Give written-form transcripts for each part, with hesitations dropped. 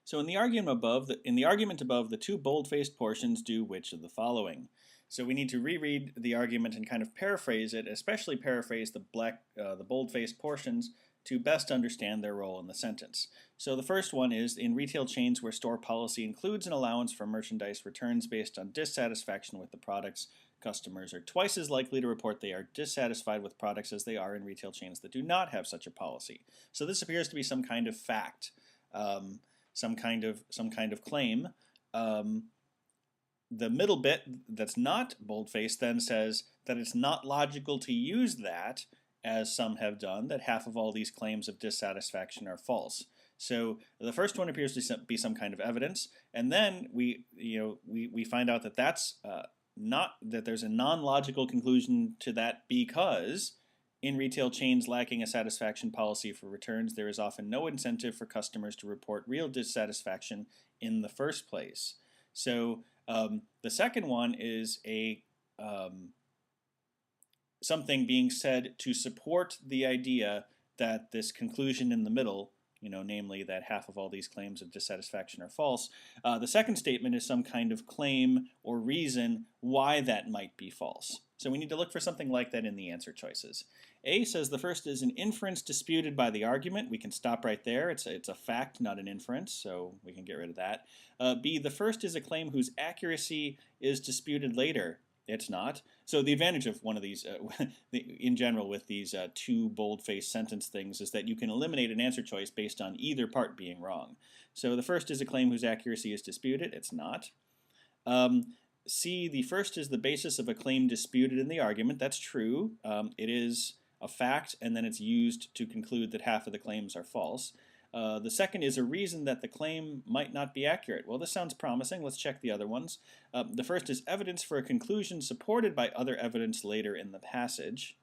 So in the argument above, the two bold-faced portions do which of the following? So we need to reread the argument and kind of paraphrase it, especially paraphrase the bold-faced portions to best understand their role in the sentence. So the first one is, in retail chains where store policy includes an allowance for merchandise returns based on dissatisfaction with the products, customers are twice as likely to report they are dissatisfied with products as they are in retail chains that do not have such a policy. So this appears to be some kind of fact. Some kind of claim. The middle bit that's not bold-faced then says that it's not logical to use that, as some have done, that half of all these claims of dissatisfaction are false. So the first one appears to be some kind of evidence, and then we find out that that's not that there's a non-logical conclusion to that, because in retail chains lacking a satisfaction policy for returns, there is often no incentive for customers to report real dissatisfaction in the first place. So the second one is something being said to support the idea that this conclusion in the middle, namely that half of all these claims of dissatisfaction are false. The second statement is some kind of claim or reason why that might be false. So we need to look for something like that in the answer choices. A says the first is an inference disputed by the argument. We can stop right there. It's a fact, not an inference, so we can get rid of that. B, the first is a claim whose accuracy is disputed later. It's not. So the advantage of one of these, in general, with these two bold-faced sentence things is that you can eliminate an answer choice based on either part being wrong. So the first is a claim whose accuracy is disputed. It's not. C, the first is the basis of a claim disputed in the argument. That's true. It is a fact, and then it's used to conclude that half of the claims are false. The second is a reason that the claim might not be accurate. Well, this sounds promising. Let's check the other ones. The first is evidence for a conclusion supported by other evidence later in the passage.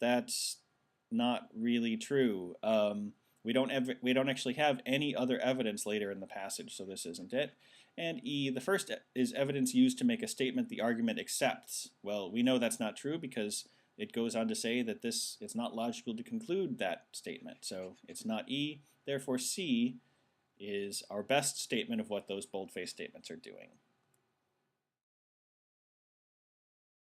That's not really true. We don't actually have any other evidence later in the passage, so this isn't it. And E, the first is evidence used to make a statement the argument accepts. Well, we know that's not true because it goes on to say that it's not logical to conclude that statement. So it's not E, therefore C is our best statement of what those bold-faced statements are doing.